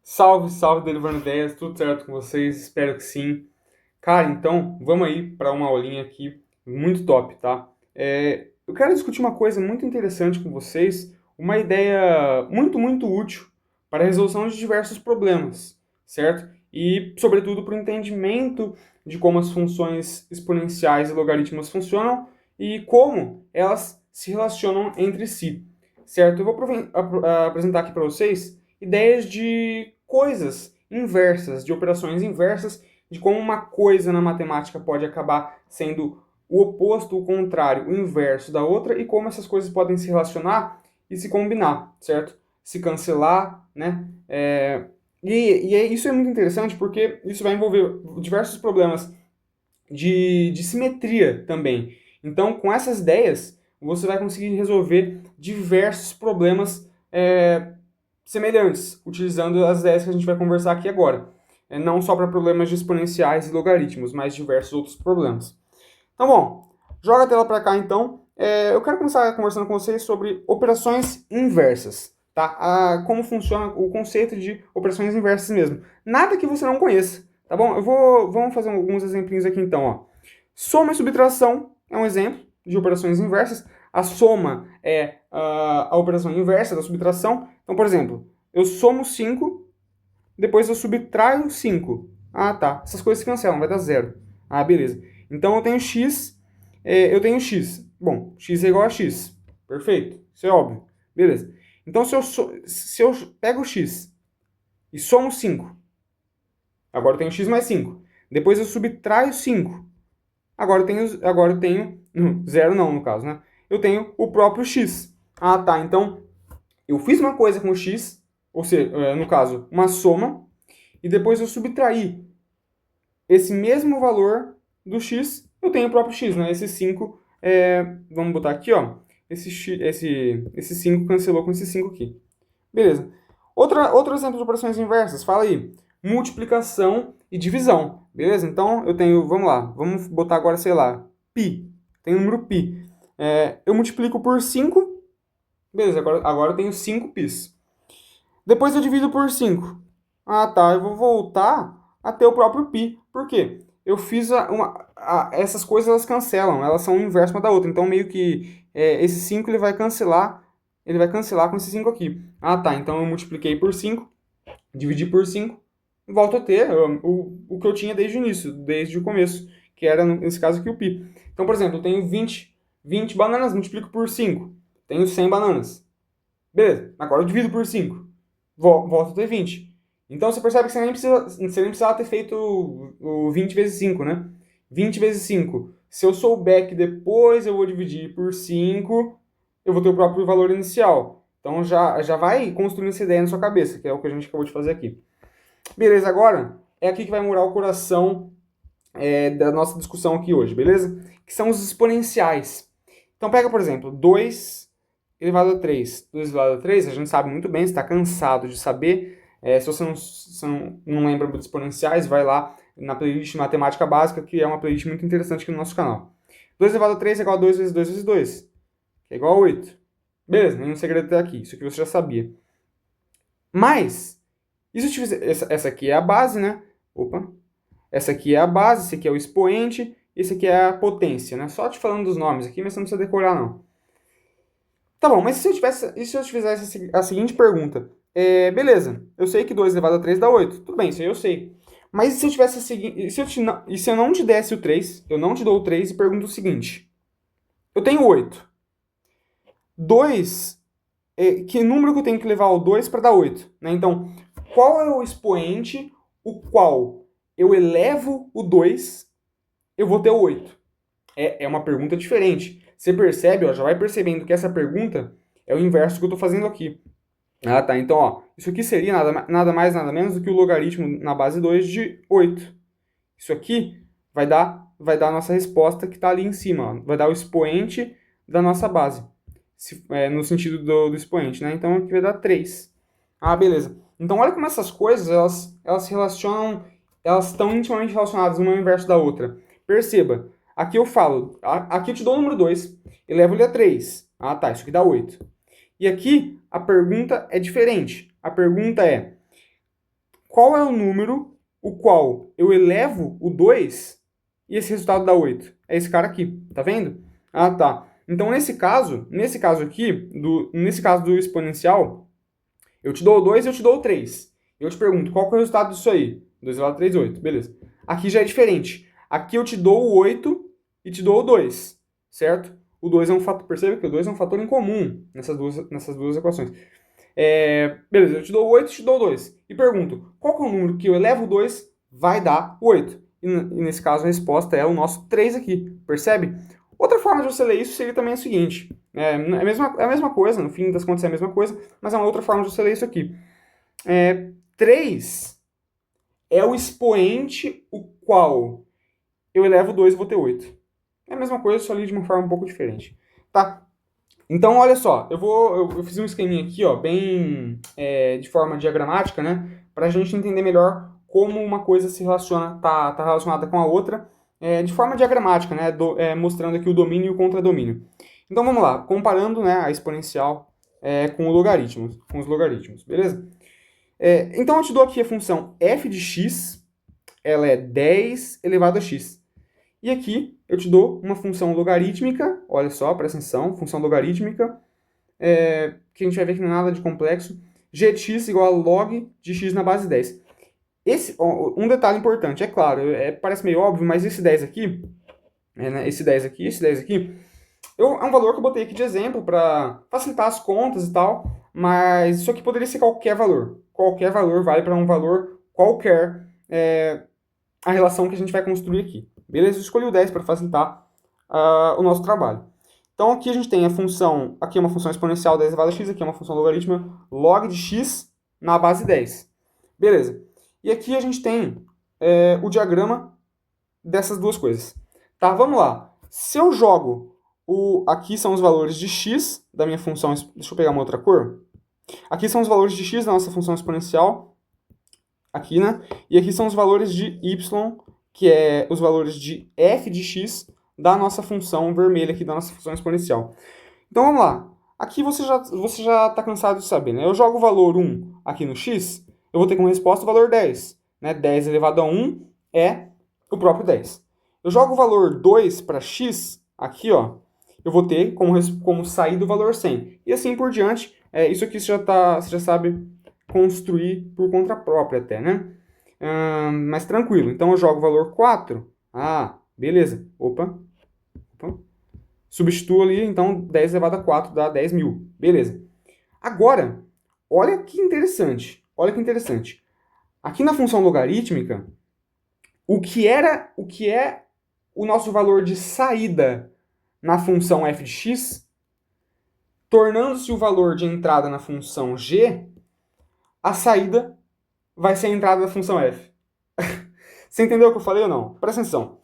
Salve, salve, Derivando Ideias, tudo certo com vocês? Espero que sim. Cara, então, vamos aí para uma aulinha aqui muito top, tá? Eu quero discutir uma coisa muito interessante com vocês, uma ideia muito útil para a resolução de diversos problemas, certo? E, sobretudo, para o entendimento de como as funções exponenciais e logaritmos funcionam e como elas se relacionam entre si, certo? Eu vou apresentar aqui para vocês ideias de coisas inversas, de operações inversas, de como uma coisa na matemática pode acabar sendo o oposto, o contrário, o inverso da outra, e como essas coisas podem se relacionar e se combinar, certo? Se cancelar, né? Isso é muito interessante porque isso vai envolver diversos problemas de simetria também. Então, com essas ideias, você vai conseguir resolver diversos problemas semelhantes, utilizando as ideias que a gente vai conversar aqui agora. Não só para problemas de exponenciais e logaritmos, mas diversos outros problemas. Então, bom, joga a tela para cá então. Eu quero começar conversando com vocês sobre operações inversas, tá? Como funciona o conceito de operações inversas mesmo. Nada que você não conheça, tá bom? Vamos fazer alguns exemplinhos aqui então, ó. Soma e subtração é um exemplo de operações inversas. A soma é a operação inversa da subtração. Então, por exemplo, eu somo 5, depois eu subtraio 5. Ah, tá. Essas coisas se cancelam, vai dar zero. Ah, beleza. Então eu tenho x, eu tenho x. Bom, x é igual a x. Perfeito. Isso é óbvio. Beleza. Então se eu pego o x e somo 5, agora eu tenho x mais 5. Depois eu subtraio 5. Agora eu tenho zero não, no caso, né? Eu tenho o próprio x. Ah, tá. Então eu fiz uma coisa com o x, ou seja, no caso, uma soma, e depois eu subtraí esse mesmo valor do x, eu tenho o próprio x, né? Esse 5, vamos botar aqui, ó. Esse 5 cancelou com esse 5 aqui. Beleza. Outro exemplo de operações inversas, fala aí. Multiplicação e divisão. Beleza? Então eu tenho, vamos lá, vamos botar agora, sei lá, π. Tem o número π. Eu multiplico por 5. Beleza, agora eu tenho 5 πs. Depois eu divido por 5. Ah, tá. Eu vou voltar a ter o próprio π. Por quê? Eu fiz essas coisas, elas cancelam. Elas são o inverso uma da outra. Então, meio que esse 5 ele vai cancelar. Ele vai cancelar com esse 5 aqui. Ah, tá. Então, eu multipliquei por 5. Dividi por 5. Volto a ter o que eu tinha desde o início. Desde o começo. Que era, nesse caso aqui, o π. Então, por exemplo, eu tenho 20 bananas. Multiplico por 5. Tenho 100 bananas. Beleza. Agora eu divido por 5. Volta a ter 20. Então você percebe que você nem precisava ter feito o 20 vezes 5, né? 20 vezes 5. Se eu souber que depois eu vou dividir por 5, eu vou ter o próprio valor inicial. Então já vai construindo essa ideia na sua cabeça, que é o que a gente acabou de fazer aqui. Beleza, agora é aqui que vai morar o coração da nossa discussão aqui hoje, beleza? Que são os exponenciais. Então pega, por exemplo, 2 elevado a 3. 2 elevado a 3, a gente sabe muito bem, você está cansado de saber. Se você não lembra dos exponenciais, vai lá na playlist Matemática Básica, que é uma playlist muito interessante aqui no nosso canal. 2 elevado a 3 é igual a 2 vezes 2 vezes 2, que é igual a 8. Beleza, nenhum segredo até aqui, isso aqui você já sabia. Mas, e se eu tiver, essa aqui é a base, né? Opa. Essa aqui é a base, esse aqui é o expoente, esse aqui é a potência, né? Só te falando dos nomes aqui, mas você não precisa decorar, não. Tá bom, mas e se eu te fizesse a seguinte pergunta? Beleza, eu sei que 2 elevado a 3 dá 8. Tudo bem, isso aí eu sei. Mas e se eu tivesse a seguinte. E se eu não te desse o 3, eu não te dou o 3 e pergunto o seguinte: eu tenho 8. 2. Que número que eu tenho que levar ao 2 para dar 8? Né? Então, qual é o expoente o qual eu elevo o 2, eu vou ter o 8? É uma pergunta diferente. Você percebe, ó, já vai percebendo que essa pergunta é o inverso que eu estou fazendo aqui. Ah, tá. Então, ó, isso aqui seria nada mais, nada menos do que o logaritmo na base 2 de 8. Isso aqui vai dar a nossa resposta que está ali em cima. Ó. Vai dar o expoente da nossa base. No sentido do expoente, né? Então, aqui vai dar 3. Ah, beleza. Então, olha como essas coisas, elas se relacionam, elas estão intimamente relacionadas uma ao inverso da outra. Perceba, aqui eu falo, aqui eu te dou o número 2, elevo ele a 3. Ah, tá, isso aqui dá 8. E aqui a pergunta é diferente. A pergunta é: qual é o número o qual eu elevo o 2 e esse resultado dá 8. É esse cara aqui, tá vendo? Ah, tá. Então, nesse caso aqui, nesse caso do exponencial, eu te dou o 2 e eu te dou o 3. Eu te pergunto, qual que é o resultado disso aí? 2 elevado a 3, 8. Beleza. Aqui já é diferente. Aqui eu te dou o 8 e te dou o 2, certo? O 2 é um fator, perceba que o 2 é um fator em comum nessas duas equações. Beleza, eu te dou o 8 e te dou o 2. E pergunto, qual que é o número que eu elevo o 2 vai dar o 8? E nesse caso a resposta é o nosso 3 aqui, percebe? Outra forma de você ler isso seria também o seguinte, é a mesma coisa, no fim das contas é a mesma coisa, mas é uma outra forma de você ler isso aqui. 3 é o expoente o qual eu elevo o 2 e vou ter 8. É a mesma coisa, só li de uma forma um pouco diferente. Tá? Então, olha só, eu fiz um esqueminha aqui, ó, bem de forma diagramática, né? Pra gente entender melhor como uma coisa se relaciona, tá relacionada com a outra, de forma diagramática, né? Mostrando aqui o domínio e o contradomínio. Então, vamos lá, comparando, né, a exponencial com os logaritmos, beleza? Então, eu te dou aqui a função f de x, ela é 10 elevado a x. E aqui eu te dou uma função logarítmica, olha só, presta atenção, função logarítmica, que a gente vai ver que não é nada de complexo, g de x igual a log de x na base 10. Um detalhe importante, é claro, parece meio óbvio, mas esse 10 aqui, né, esse 10 aqui, é um valor que eu botei aqui de exemplo para facilitar as contas e tal, mas isso aqui poderia ser qualquer valor. Qualquer valor vale para um valor qualquer, a relação que a gente vai construir aqui. Beleza? Eu escolhi o 10 para facilitar o nosso trabalho. Então aqui a gente tem a função, aqui é uma função exponencial 10 elevado a x, aqui é uma função logarítmica log de x na base 10. Beleza. E aqui a gente tem o diagrama dessas duas coisas. Tá, vamos lá. Se eu jogo, aqui são os valores de x da minha função, deixa eu pegar uma outra cor. Aqui são os valores de x da nossa função exponencial, aqui, né? E aqui são os valores de y, que é os valores de f de x da nossa função vermelha aqui, da nossa função exponencial. Então vamos lá. Aqui você já está cansado de saber, né? Eu jogo o valor 1 aqui no x, eu vou ter como resposta o valor 10. Né? 10 elevado a 1 é o próprio 10. Eu jogo o valor 2 para x, aqui, ó, eu vou ter como saída o valor 100. E assim por diante. Isso aqui você já sabe construir por conta própria até, né? Mas tranquilo. Então eu jogo o valor 4. Ah, beleza. Opa. Substituo ali, então 10 elevado a 4 dá 10 mil. Beleza. Agora, olha que interessante. Olha que interessante. Aqui na função logarítmica, o que é o nosso valor de saída na função f de x, tornando-se o valor de entrada na função g, a saída vai ser a entrada da função f. Você entendeu o que eu falei ou não? Presta atenção.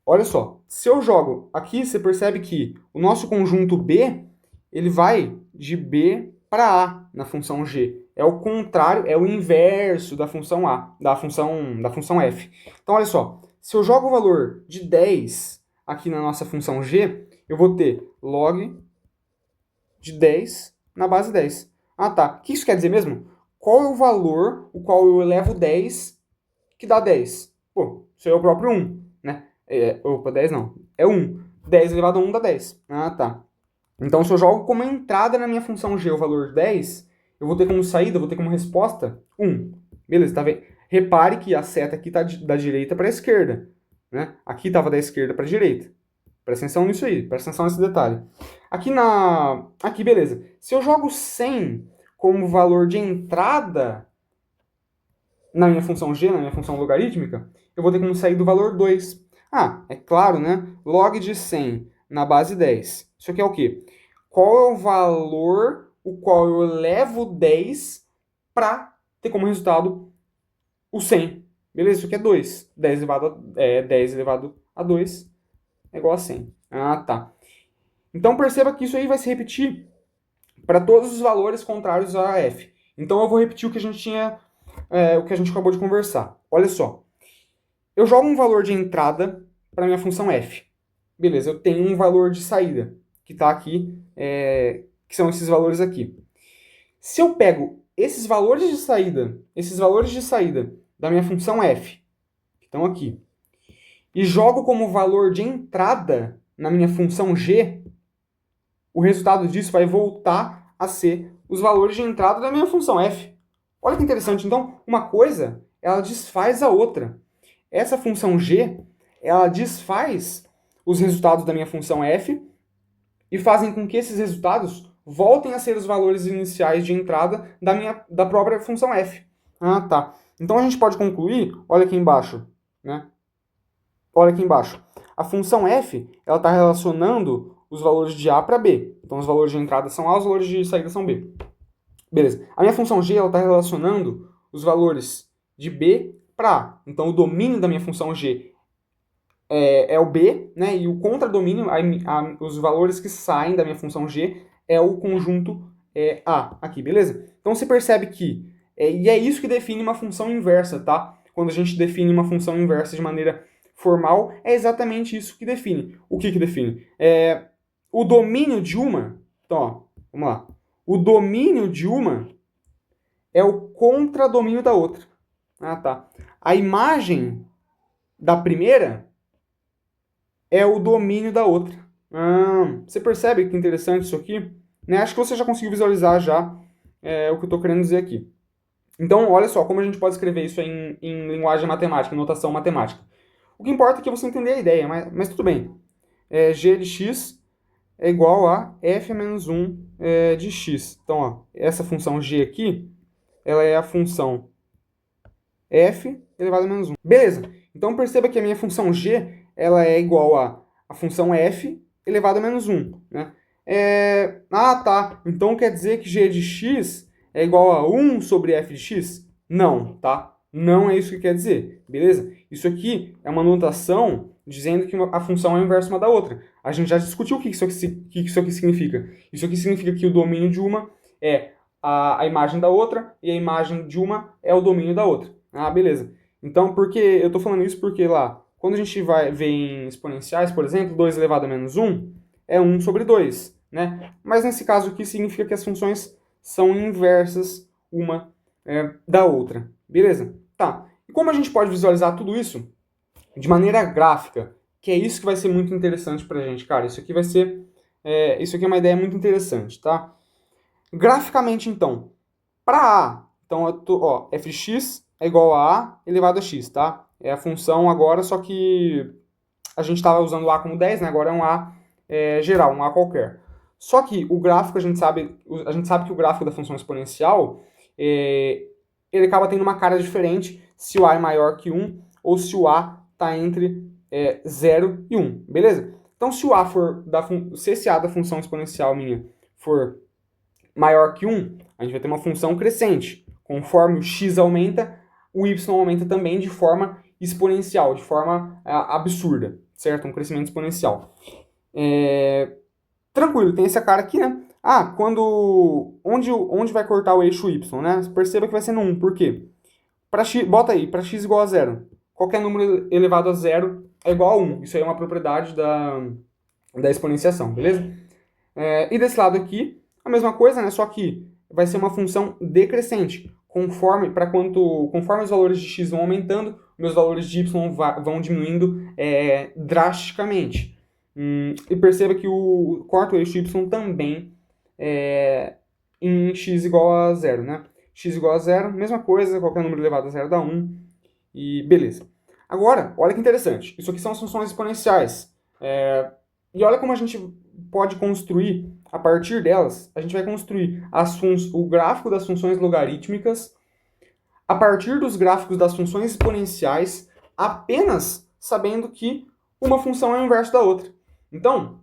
Olha só, se eu jogo aqui, você percebe que o nosso conjunto B, ele vai de B para A na função g. É o contrário, é o inverso da função A, da função f. Então, olha só, se eu jogo o valor de 10 aqui na nossa função g, eu vou ter log de 10 na base 10. Ah, tá. O que isso quer dizer mesmo? Qual é o valor o qual eu elevo 10 que dá 10? Pô, isso é o próprio 1, né? 10 não. É 1. 10 elevado a 1 dá 10. Ah, tá. Então, se eu jogo como entrada na minha função g o valor 10, eu vou ter como saída, vou ter como resposta 1. Beleza, tá vendo? Repare que a seta aqui está da direita para a esquerda. Né? Aqui estava da esquerda para a direita. Presta atenção nisso aí, presta atenção nesse detalhe. Aqui, beleza. Se eu jogo 100 como valor de entrada na minha função g, na minha função logarítmica, eu vou ter como saída o valor 2. Ah, é claro, né? Log de 100 na base 10. Isso aqui é o quê? Qual é o valor o qual eu elevo 10 para ter como resultado o 100? Beleza? Isso aqui é 2. 10 elevado a 2 é igual a 100. Ah, tá. Então perceba que isso aí vai se repetir para todos os valores contrários a f. Então eu vou repetir o que a gente acabou de conversar. Olha só. Eu jogo um valor de entrada para minha função f. Beleza, eu tenho um valor de saída, que está aqui, que são esses valores aqui. Se eu pego esses valores de saída da minha função f, que estão aqui, e jogo como valor de entrada na minha função g, o resultado disso vai voltar a ser os valores de entrada da minha função f. Olha que interessante. Então, uma coisa, ela desfaz a outra. Essa função g, ela desfaz os resultados da minha função f e fazem com que esses resultados voltem a ser os valores iniciais de entrada da própria função f. Ah, tá. Então, a gente pode concluir, olha aqui embaixo, né? Olha aqui embaixo. A função f, ela está relacionando os valores de a para b. Então, os valores de entrada são a, os valores de saída são b. Beleza. A minha função g, ela está relacionando os valores de b para a. Então, o domínio da minha função g é o b, né? E o contradomínio, os valores que saem da minha função g, é o conjunto a aqui, beleza? Então, você percebe que, e é isso que define uma função inversa, tá? Quando a gente define uma função inversa de maneira formal, é exatamente isso que define. O que define? O domínio de uma, então, ó, vamos lá. O domínio de uma é o contradomínio da outra. Ah, tá. A imagem da primeira é o domínio da outra. Você percebe que interessante isso aqui? Né? Acho que você já conseguiu visualizar já o que eu estou querendo dizer aqui. Então, olha só como a gente pode escrever isso em linguagem matemática, em notação matemática. O que importa é que você entender a ideia, mas tudo bem. G de x é igual a f menos 1 de x. Então, ó, essa função g aqui, ela é a função f elevado a menos 1. Beleza. Então, perceba que a minha função g, ela é igual a função f elevado a menos 1. Né? Tá. Então, quer dizer que g de x é igual a 1 sobre f de x? Não, tá? Não é isso que quer dizer, beleza? Isso aqui é uma notação dizendo que a função é o inverso uma da outra. A gente já discutiu o que isso aqui significa. Isso aqui significa que o domínio de uma é a imagem da outra e a imagem de uma é o domínio da outra. Ah, beleza. Então, eu estou falando isso porque lá, quando a gente vai ver em exponenciais, por exemplo, 2 elevado a menos 1 é 1 sobre 2, né? Mas nesse caso aqui significa que as funções são inversas uma da outra, beleza? Tá, e como a gente pode visualizar tudo isso de maneira gráfica, que é isso que vai ser muito interessante pra gente, cara, isso aqui é uma ideia muito interessante, tá? Graficamente, então, para a, então, f de x é igual a elevado a x, tá? É a função agora, só que a gente estava usando o a como 10, né? Agora é um a geral, um a qualquer. Só que o gráfico, a gente sabe que o gráfico da função exponencial, ele acaba tendo uma cara diferente se o a é maior que 1 ou se o a está entre 0 e 1, beleza? Então, se o a se esse a da função exponencial minha for maior que 1, a gente vai ter uma função crescente. Conforme o x aumenta, o y aumenta também de forma exponencial, de forma absurda, certo? Um crescimento exponencial. Tranquilo, tem essa cara aqui, né? Onde vai cortar o eixo y, né? Perceba que vai ser no 1, por quê? Bota aí, para x igual a 0. Qualquer número elevado a 0 é igual a 1. Isso aí é uma propriedade da exponenciação, beleza? E desse lado aqui, a mesma coisa, né? Só que vai ser uma função decrescente. Conforme os valores de x vão aumentando, meus valores de y vão diminuindo drasticamente. E perceba que corta o eixo y também em x igual a 0, né? X igual a 0, mesma coisa, qualquer número elevado a 0 dá 1, e beleza. Agora, olha que interessante, isso aqui são as funções exponenciais. E olha como a gente pode construir, a partir delas, a gente vai construir o gráfico das funções logarítmicas a partir dos gráficos das funções exponenciais, apenas sabendo que uma função é o inverso da outra. Então,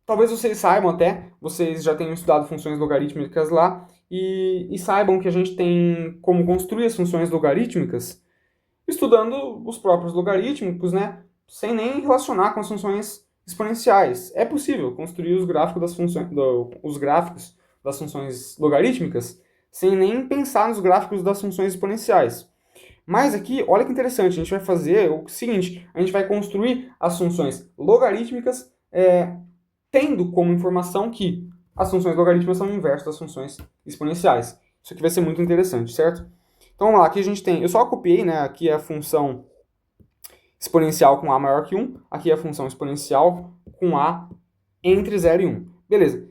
talvez vocês saibam até, vocês já tenham estudado funções logarítmicas lá, e saibam que a gente tem como construir as funções logarítmicas estudando os próprios logarítmicos, né? Sem nem relacionar com as funções exponenciais. É possível construir os gráficos das funções logarítmicas sem nem pensar nos gráficos das funções exponenciais. Mas aqui, olha que interessante, a gente vai fazer o seguinte, a gente vai construir as funções logarítmicas tendo como informação que as funções logarítmicas são o inverso das funções exponenciais. Isso aqui vai ser muito interessante, certo? Então vamos lá, aqui a gente tem, eu só copiei, né, aqui é a função exponencial com a maior que 1, aqui é a função exponencial com a entre 0 e 1. Beleza.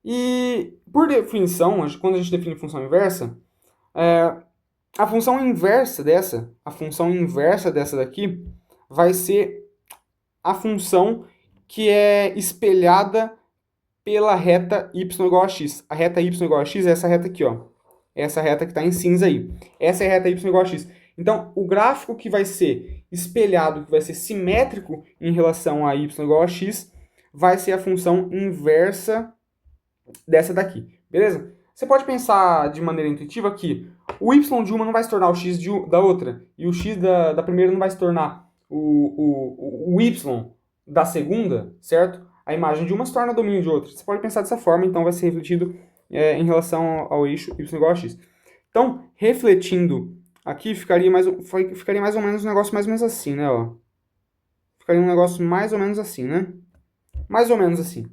E, por definição, quando a gente define função inversa, a função inversa dessa daqui vai ser a função que é espelhada pela reta y igual a x. A reta y igual a x é essa reta aqui, ó. Essa reta que está em cinza aí. Essa é a reta y igual a x. Então, o gráfico que vai ser espelhado, que vai ser simétrico em relação a y igual a x, vai ser a função inversa dessa daqui. Beleza? Você pode pensar de maneira intuitiva que o y de uma não vai se tornar o x da outra, e o x da primeira não vai se tornar o y da segunda, certo? A imagem de uma se torna domínio de outra. Você pode pensar dessa forma, então vai ser refletido em relação ao eixo y igual a x. Então, refletindo aqui, ficaria mais ou menos um negócio mais ou menos assim, né? Ó. Ficaria um negócio mais ou menos assim, né? Mais ou menos assim.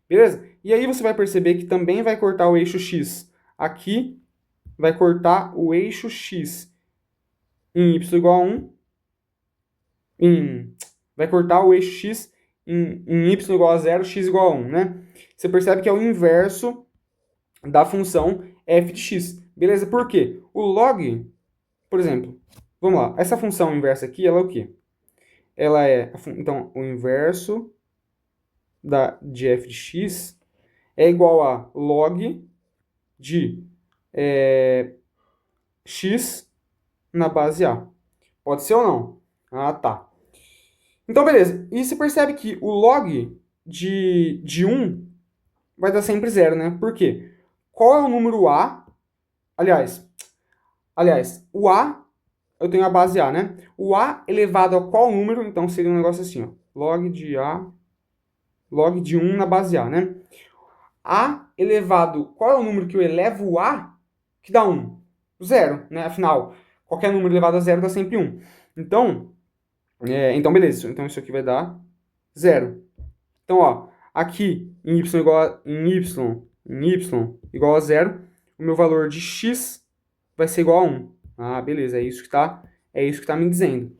Beleza? E aí você vai perceber que também vai cortar o eixo x aqui, vai cortar o eixo x em y igual a 1, vai cortar o eixo x em y igual a 0, x igual a 1, né? Você percebe que é o inverso da função f de x. Beleza? Por quê? O log, por exemplo, vamos lá, essa função inversa aqui, ela é o quê? Ela é, então, o inverso de f de x é igual a log de x na base A. Pode ser ou não? Ah, tá. Então, beleza. E você percebe que o log de 1 vai dar sempre 0, né? Por quê? Qual é o número A? Aliás, o A, eu tenho a base A, né? O A elevado a qual número? Então, seria um negócio assim, ó. Log de A, log de 1 na base A, né? A elevado, qual é o número que eu elevo o A que dá 1? 0, né? Afinal, qualquer número elevado a 0 dá sempre 1. Então, beleza. Então, isso aqui vai dar 0. Então, ó, aqui em y igual a 0, o meu valor de x vai ser igual a 1. Ah, beleza, é isso que tá me dizendo.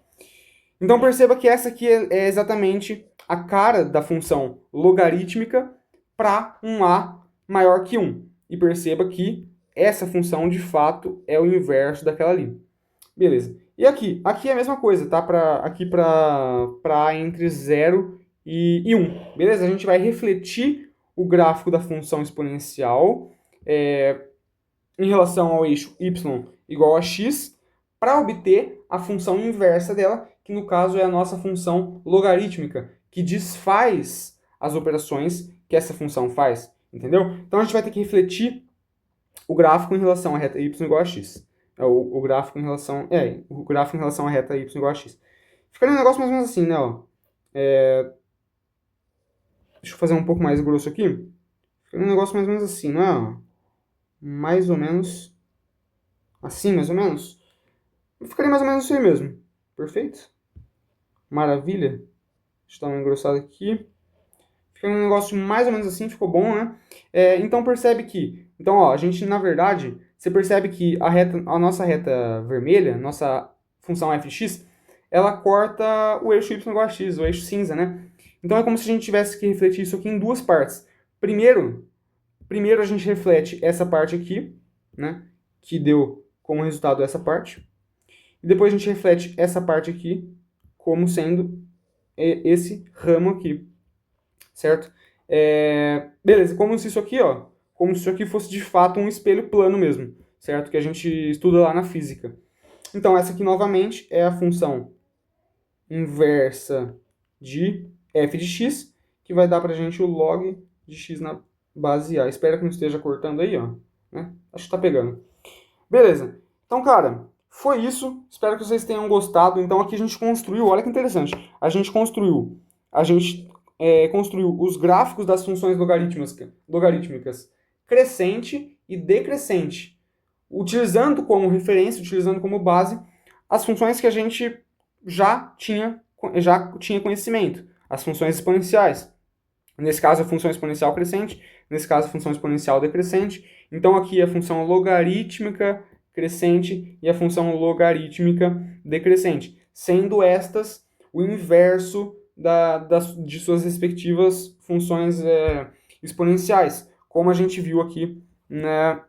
Então, perceba que essa aqui é exatamente a cara da função logarítmica para um a maior que 1. E perceba que essa função, de fato, é o inverso daquela ali. Beleza. E aqui? Aqui é a mesma coisa, tá? Aqui para a entre 0 e 1. Beleza? A gente vai refletir o gráfico da função exponencial em relação ao eixo y igual a x para obter a função inversa dela, que no caso é a nossa função logarítmica, que desfaz as operações que essa função faz, entendeu? Então a gente vai ter que refletir o gráfico em relação à reta y igual a x. O gráfico em relação à reta y igual a x. Ficaria um negócio mais ou menos assim, né? Ó. Deixa eu fazer um pouco mais grosso aqui. Ficaria um negócio mais ou menos assim, não é? Mais ou menos assim, mais ou menos. Ficaria mais ou menos isso aí mesmo. Perfeito? Maravilha. Deixa eu dar uma engrossada aqui. Fica um negócio mais ou menos assim, ficou bom, né? Então percebe que... Então, ó, a gente, na verdade, você percebe que a nossa reta vermelha, nossa função f de x, ela corta o eixo y igual a x, o eixo cinza, né? Então é como se a gente tivesse que refletir isso aqui em duas partes. Primeiro a gente reflete essa parte aqui, né? Que deu como resultado essa parte. E depois a gente reflete essa parte aqui como sendo esse ramo aqui. Certo? Beleza, como se isso aqui, ó, como se isso aqui fosse de fato um espelho plano mesmo, certo? Que a gente estuda lá na física. Então, essa aqui novamente é a função inversa de f de x, que vai dar pra gente o log de x na base A. Espero que não esteja cortando aí, ó. Né? Acho que tá pegando. Beleza. Então, cara, foi isso. Espero que vocês tenham gostado. Então, aqui a gente construiu, olha que interessante. A gente construiu os gráficos das funções logarítmicas crescente e decrescente, utilizando como referência, utilizando como base as funções que a gente já tinha conhecimento, as funções exponenciais, Nesse caso, a função exponencial crescente, nesse caso, a função exponencial decrescente. Então, aqui a função logarítmica crescente e a função logarítmica decrescente, sendo estas o inverso de suas respectivas funções exponenciais, como a gente viu aqui, né,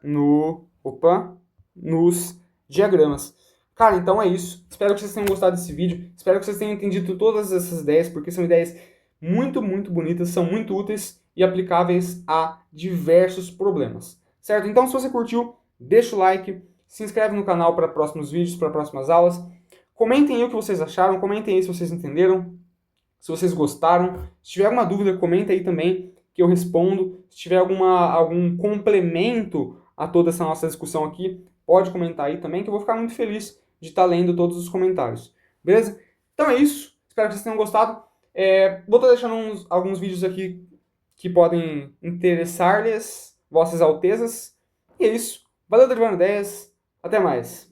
nos diagramas. Cara, então é isso. Espero que vocês tenham gostado desse vídeo. Espero que vocês tenham entendido todas essas ideias, porque são ideias muito, muito bonitas, são muito úteis e aplicáveis a diversos problemas. Certo? Então, se você curtiu, deixa o like, se inscreve no canal para próximos vídeos, para próximas aulas. Comentem aí o que vocês acharam, comentem aí se vocês entenderam, se vocês gostaram. Se tiver alguma dúvida, comenta aí também, que eu respondo. Se tiver algum complemento a toda essa nossa discussão aqui, pode comentar aí também, que eu vou ficar muito feliz de estar lendo todos os comentários. Beleza? Então é isso. Espero que vocês tenham gostado. Vou estar deixando alguns vídeos aqui que podem interessar-lhes, vossas altezas. E é isso. Valeu, Derivando Ideias. Até mais.